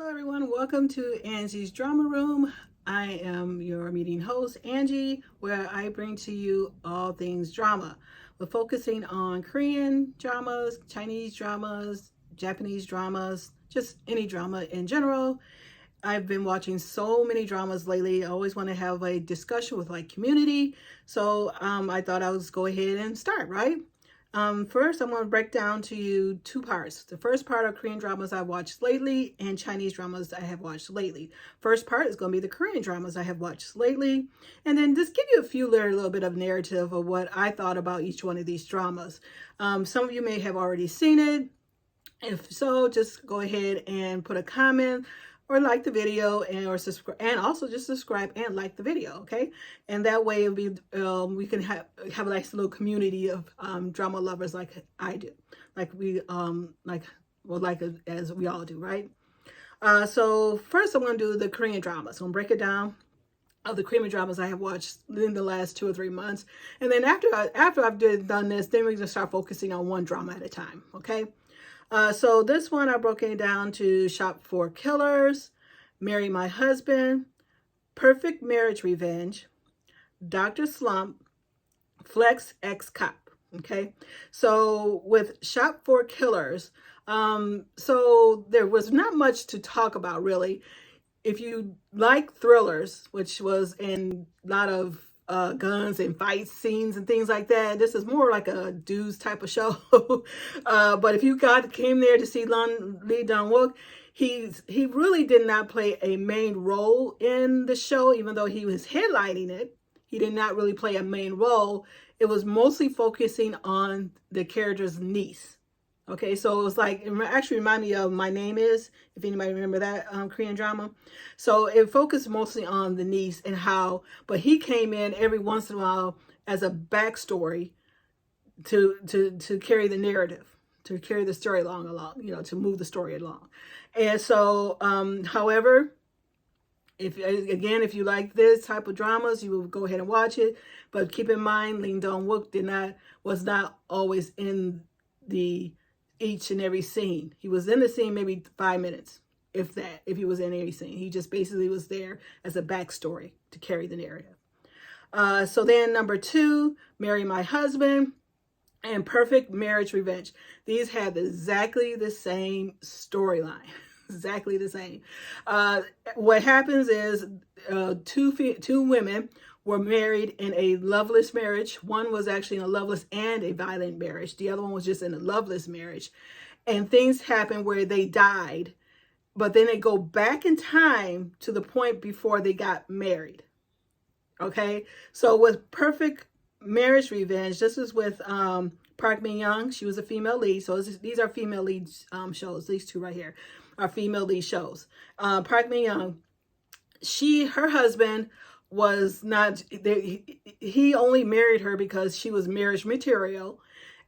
Hello everyone, welcome to Angie's Drama Room. I am your meeting host, Angie, where I bring to you all things drama. We're focusing on Korean dramas, Chinese dramas, Japanese dramas, just any drama in general. I've been watching so many dramas lately. I always want to have a discussion with my community. So I thought I would go ahead and start, right? First, I'm going to break down to you two parts. The first part are Korean dramas I've watched lately and Chinese dramas I have watched lately. First part is going to be the Korean dramas I have watched lately. And then just give you a little bit of narrative of what I thought about each one of these dramas. Some of you may have already seen it. If so, just go ahead and put a comment or like the video or subscribe, and also just subscribe and like the video, okay? And that way it'll be we can have a nice little community of drama lovers like I do, like as we all do, right? So first I'm going to do the Korean dramas. So I'm going to break it down of the Korean dramas I have watched in the last 2 or 3 months, and then after I've done this, then we're going to start focusing on one drama at a time, okay? So this one I broke it down to Shop for Killers, Marry My Husband, Perfect Marriage Revenge, Dr. Slump, FlexXCop. Okay, so with Shop for Killers, so there was not much to talk about really. If you like thrillers, which was in a lot of guns and fight scenes and things like that. This is more like a dudes type of show. But if you came there to see Lee Dong-wook, he really did not play a main role in the show, even though he was headlining it. He did not really play a main role. It was mostly focusing on the character's niece. Okay, so it was like, it actually reminded me of My Name Is, if anybody remember that Korean drama. So it focused mostly on the niece and how, but he came in every once in a while as a backstory to carry the narrative, to carry the story along, to move the story along. And so, however, if you like this type of dramas, you will go ahead and watch it. But keep in mind, Lee Dong-wook was not always in each and every scene. He was in the scene maybe 5 minutes, if he was in any scene. He just basically was there as a backstory to carry the narrative. So then number 2, Marry My Husband and Perfect Marriage Revenge. These have exactly the same storyline. Exactly the same. What happens is two women were married in a loveless marriage. One was actually in a loveless and a violent marriage. The other one was just in a loveless marriage. And things happened where they died, but then they go back in time to the point before they got married. Okay? So with Perfect Marriage Revenge, this is with Park Min-young. She was a female lead. So these are female lead shows. These two right here are female lead shows. Park Min-young, her husband was not, he only married her because she was marriage material,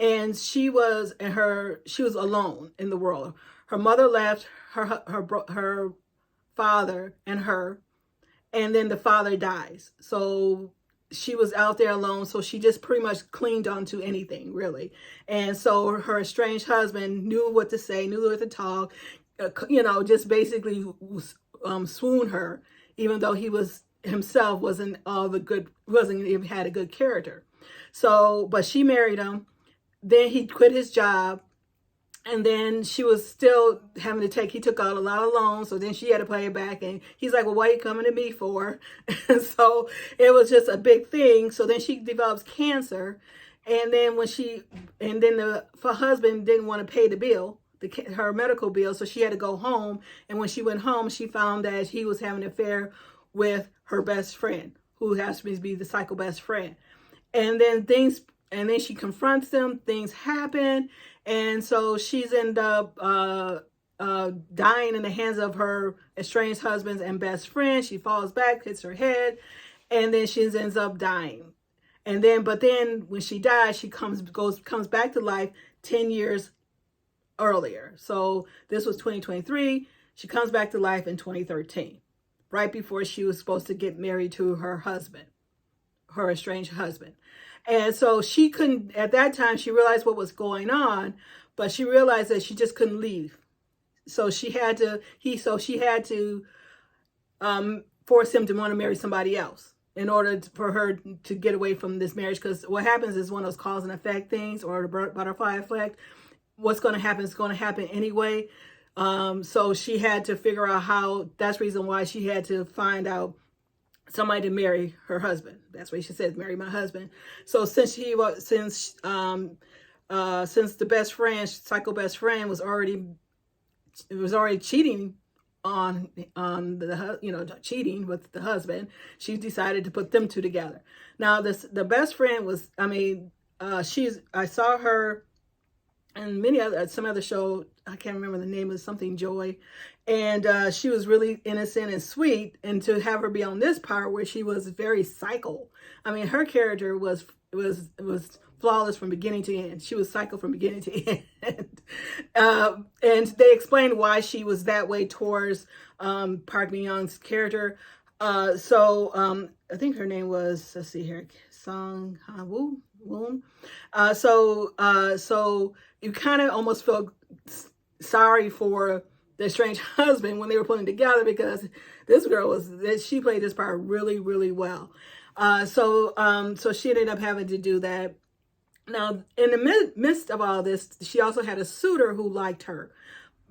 and she was alone in the world. Her mother left her father and her, and then the father dies. So she was out there alone, so she just pretty much clinged on to anything, really. And so her estranged husband knew what to say, knew what to talk, just basically swoon her, even though he was himself wasn't even had a good character. So, but she married him. Then he quit his job, and then she was still having to he took out a lot of loans, so then she had to pay it back, and he's like, well, what are you coming to me for? And so it was just a big thing. So then she develops cancer, and then her husband didn't want to pay the bill, her medical bill, so she had to go home. And when she went home, she found that he was having an affair with her best friend, who has to be the psycho best friend. And then she confronts them, things happen, and so she's ended up dying in the hands of her estranged husband and best friend. She falls back, hits her head, and then she ends up dying. But then when she dies, she comes back to life 10 years earlier. So this was 2023. She comes back to life in 2013, right before she was supposed to get married to her husband, her estranged husband. And so she couldn't, at that time, she realized what was going on, but she realized that she just couldn't leave. so she had to force him to want to marry somebody else in order for her to get away from this marriage. Because what happens is one of those cause and effect things, or the butterfly effect. What's going to happen is going to happen anyway. So she had to figure out how. That's the reason why she had to find out somebody to marry her husband. That's what she said, marry my husband. So since the best friend, psycho best friend, was already cheating on the cheating with the husband, she decided to put them two together. Now the best friend was, I saw her and some other show, I can't remember the name, of something Joy, and she was really innocent and sweet. And to have her be on this part where she was very psycho, her character was flawless from beginning to end. She was psycho from beginning to end. And they explained why she was that way towards Park Min Young's character. I think her name was, let's see here, Song Ha-woo. So you kind of almost felt sorry for the estranged husband when they were putting together, because this girl she played this part really, really well. So she ended up having to do that. Now, in the midst of all this, she also had a suitor who liked her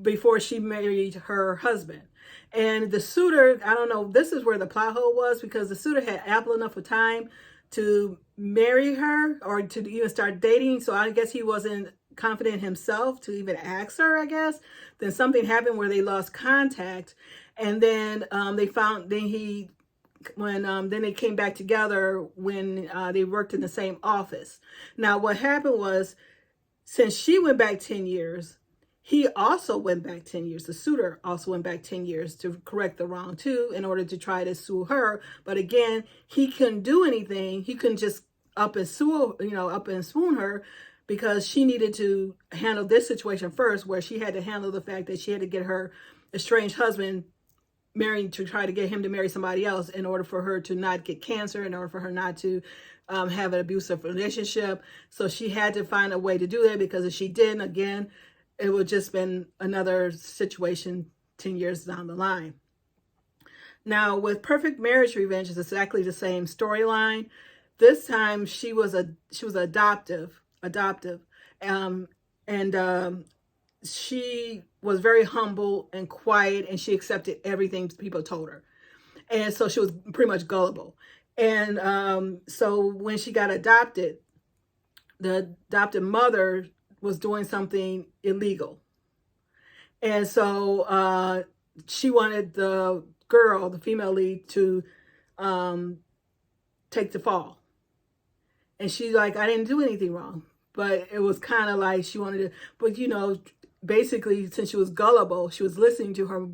before she married her husband. And the suitor, I don't know, this is where the plot hole was, because the suitor had ample enough of time to marry her or to even start dating. So I guess he wasn't confident himself to even ask her, I guess. Then something happened where they lost contact. And then then they came back together when they worked in the same office. Now, what happened was, since she went back 10 years, he also went back 10 years. The suitor also went back 10 years to correct the wrong too, in order to try to sue her. But again, he couldn't do anything. He couldn't just up and swoon her, because she needed to handle this situation first, where she had to handle the fact that she had to get her estranged husband married, to try to get him to marry somebody else, in order for her to not get cancer, in order for her not to have an abusive relationship. So she had to find a way to do that, because if she didn't, again, it would just been another situation 10 years down the line. Now, with Perfect Marriage Revenge, it's exactly the same storyline. This time she was adoptive, and she was very humble and quiet, and she accepted everything people told her, and so she was pretty much gullible. And so when she got adopted, the adopted mother was doing something illegal, and so she wanted the girl, the female lead, to take the fall. And she's like, I didn't do anything wrong. But it was kind of like she wanted to, but basically, since she was gullible, she was listening to her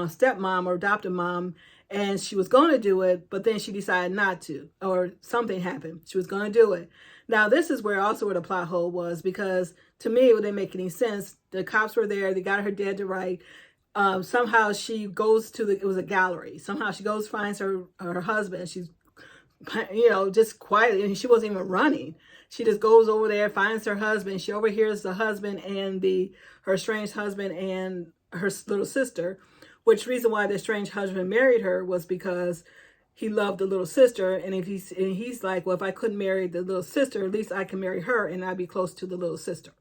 stepmom or adopted mom, and she was going to do it, but then she decided not to, or something happened. She was going to do it. Now, this is where the plot hole was, because to me, it didn't make any sense. The cops were there. They got her dead to right. Somehow she goes to it was a gallery. Somehow she goes, finds her husband. She's, just quiet, and she wasn't even running. She just goes over there, finds her husband. She overhears the husband and her estranged husband and her little sister, which reason why the estranged husband married her was because he loved the little sister. And he's like, well, if I couldn't marry the little sister, at least I can marry her and I'd be close to the little sister.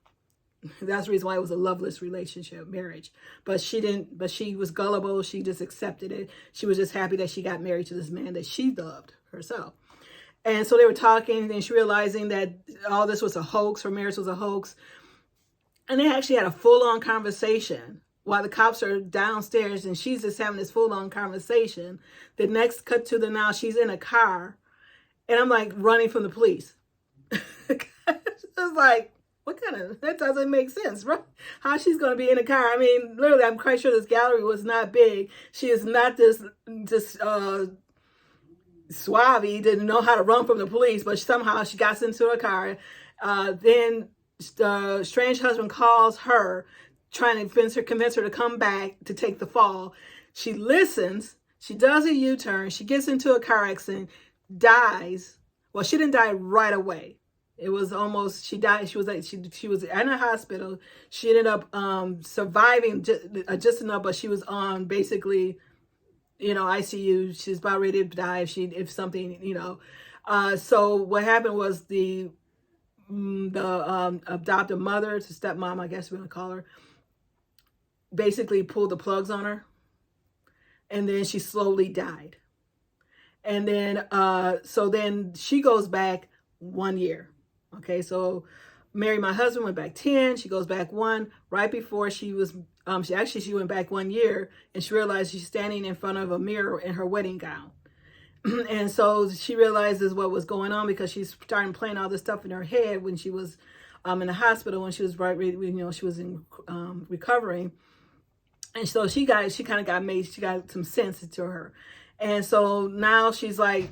That's the reason why it was a loveless relationship, marriage. But she was gullible. She just accepted it. She was just happy that she got married to this man that she loved herself. And so they were talking, and she realizing that all this was a hoax, her marriage was a hoax. And they actually had a full-on conversation while the cops are downstairs, and she's just having this full-on conversation. The next cut to now she's in a car, and I'm like running from the police. It's like, that doesn't make sense, right? How she's going to be in a car? Literally, I'm quite sure this gallery was not big. She is not this suave, didn't know how to run from the police, but somehow she got into a car. Then the strange husband calls her, trying to convince her to come back to take the fall. She listens. She does a U-turn. She gets into a car accident, dies. Well, she didn't die right away. It was almost, she died. She was like, she was in a hospital. She ended up surviving just enough, but she was on basically, ICU. She's about ready to die if something, so what happened was the adoptive mother, to stepmom, I guess we're gonna call her, basically pulled the plugs on her, and then she slowly died. And then so then she goes back 1 year. Okay, so married my husband, went back 10. She goes back 1. Right before she was she went back 1 year, and she realized she's standing in front of a mirror in her wedding gown. And so she realizes what was going on, because she's starting playing all this stuff in her head when she was in the hospital, when she was she was in recovering. And so she got some sense to her. And so now she's like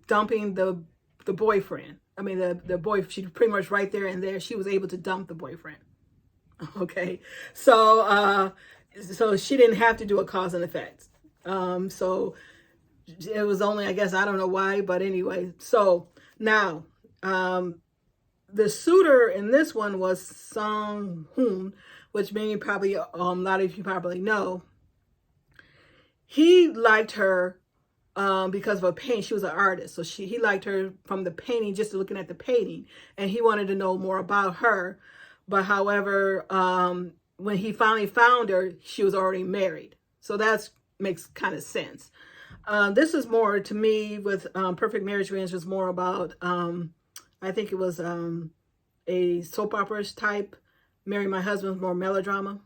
dumping the boyfriend. I mean, the boy, she pretty much right there and there, she was able to dump the boyfriend. Okay. So she didn't have to do a cause and effect. So it was only, I guess, I don't know why, but anyway. So now, the suitor in this one was Song Hoon, which many probably, a lot of you probably know. He liked her because of a painting. She was an artist, so he liked her from the painting, just looking at the painting, and he wanted to know more about her. But however, when he finally found her, she was already married. So that makes kind of sense. This is more, to me, with Perfect Marriage Revenge, was more about, I think it was a soap opera type. Marry My Husband, more melodrama.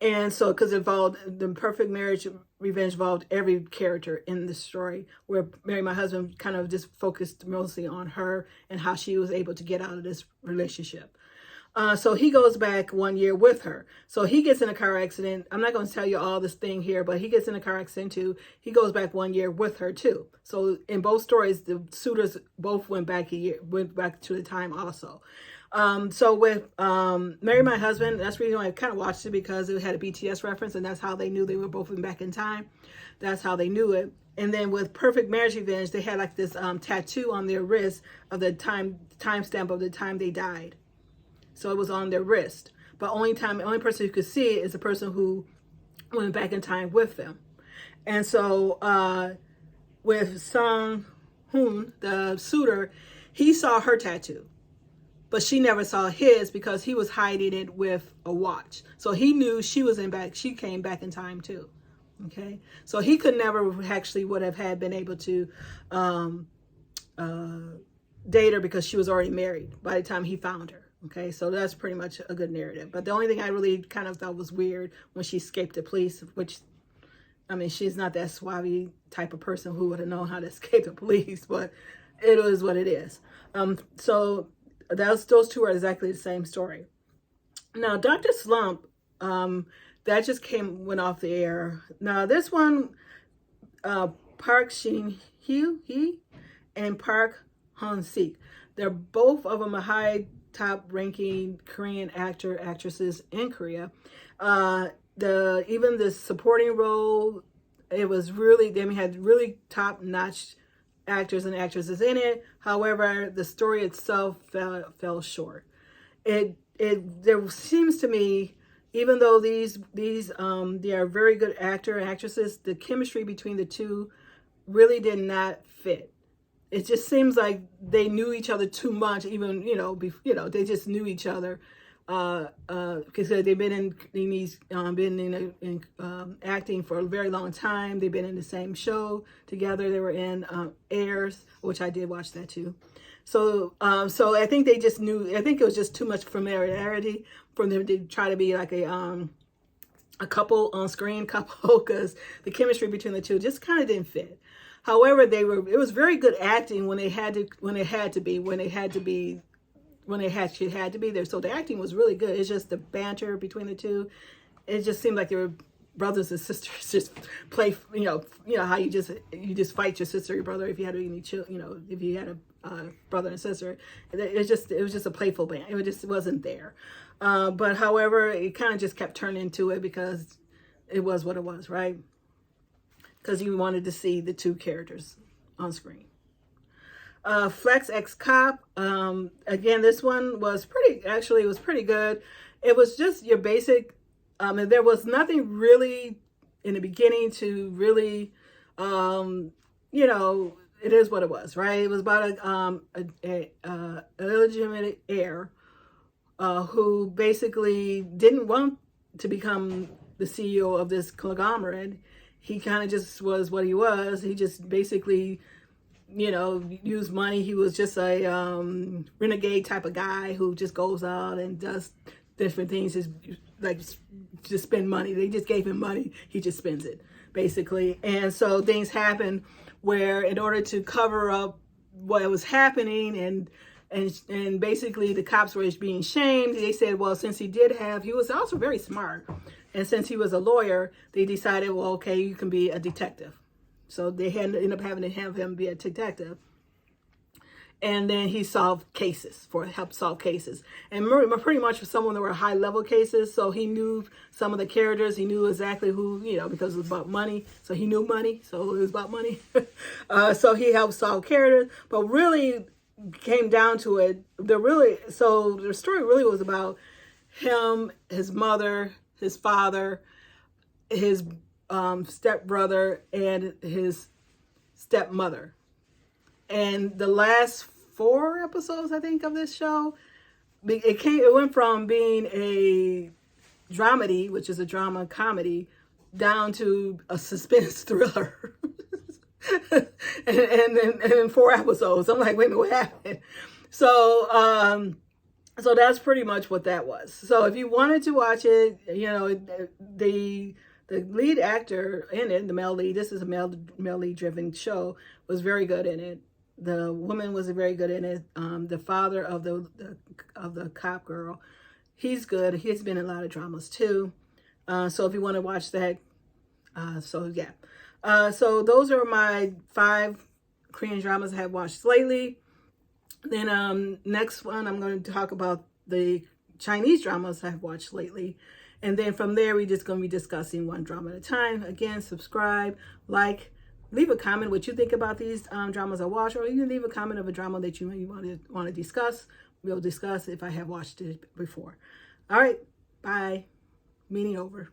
And so, because it involved, the Perfect Marriage Revenge involved every character in the story, where Marry My Husband kind of just focused mostly on her and how she was able to get out of this relationship. So he goes back 1 year with her. So he gets in a car accident. I'm not going to tell you all this thing here, but he gets in a car accident too. He goes back 1 year with her too. So in both stories, the suitors both went back to the time also. So with Marry My Husband, that's the reason why I kind of watched it, because it had a BTS reference, and that's how they knew they were both back in time. That's how they knew it. And then with Perfect Marriage Revenge, they had like this tattoo on their wrist of the timestamp of the time they died. So it was on their wrist. But only person who could see it is the person who went back in time with them. And so with Song Hoon, the suitor, he saw her tattoo. But she never saw his, because he was hiding it with a watch. So he knew she came back in time too. Okay. So he could never actually would have been able to date her, because she was already married by the time he found her. Okay, so that's pretty much a good narrative. But the only thing I really kind of thought was weird when she escaped the police, which, I mean, she's not that suave type of person who would have known how to escape the police, but it is what it is. So those two are exactly the same story. Now, Dr. Slump, that just went off the air. Now, this one, Park Shin-hye and Park Han-sik, they're both of them a high top ranking Korean actresses in Korea. Even the supporting role, it was really, they had really top notch actors and actresses in it. However, the story itself fell short. There seems to me, even though these they are very good actor and actresses, the chemistry between the two really did not fit. It just seems like they knew each other too much. Even they just knew each other because they've been in acting for a very long time. They've been in the same show together. They were in Airs, which I did watch that too. So I think they just knew. I think it was just too much familiarity for them to try to be like a couple on screen couple, because the chemistry between the two just kind of didn't fit. However, it was very good acting when they had to be there. So the acting was really good. It's just the banter between the two. It just seemed like they were brothers and sisters, just play, how you just fight your sister, your brother, if you had any children, if you had a brother and sister. It was just a playful band. It just wasn't there. But however, it kind of just kept turning into it, because it was what it was, right? Because you wanted to see the two characters on screen. FlexXCop. Again, this one was it was pretty good. It was just your basic, and there was nothing really in the beginning to really, you know, it is what it was, right? It was about a illegitimate heir who basically didn't want to become the CEO of this conglomerate. He kind of just was what he was. He just basically, you know, used money. He was just a renegade type of guy who just goes out and does different things, just like just spend money. They just gave him money. He just spends it, basically. And so things happen where in order to cover up what was happening and basically the cops were being shamed, they said, well, since he was also very smart. And since he was a lawyer, they decided, well, okay, you can be a detective. So they ended up having to have him be a detective. And then he helped solve cases. And pretty much for someone that were high level cases. So he knew some of the characters. He knew exactly who, you know, because it was about money. So he knew money. So it was about money. So he helped solve characters. But really came down to it. So the story really was about him, his mother, his father, his stepbrother, and his stepmother. And the last 4 episodes, I think, of this show, it went from being a dramedy, which is a drama comedy, down to a suspense thriller. and in 4 episodes, I'm like, wait a minute, what happened? So that's pretty much what that was. So if you wanted to watch it, you know, the lead actor in it, the male lead, this is a male lead driven show, was very good in it. The woman was very good in it. The father of the cop girl, he's good. He's been in a lot of dramas too. So if you want to watch that, so yeah. So those are my 5 Korean dramas I have watched lately. Then next one, I'm going to talk about the Chinese dramas I've watched lately. And then from there, we're just going to be discussing one drama at a time. Again, subscribe, like, leave a comment what you think about these dramas I watch, or you can leave a comment of a drama that you may want to discuss. We'll discuss if I have watched it before. All right, bye. Meeting over.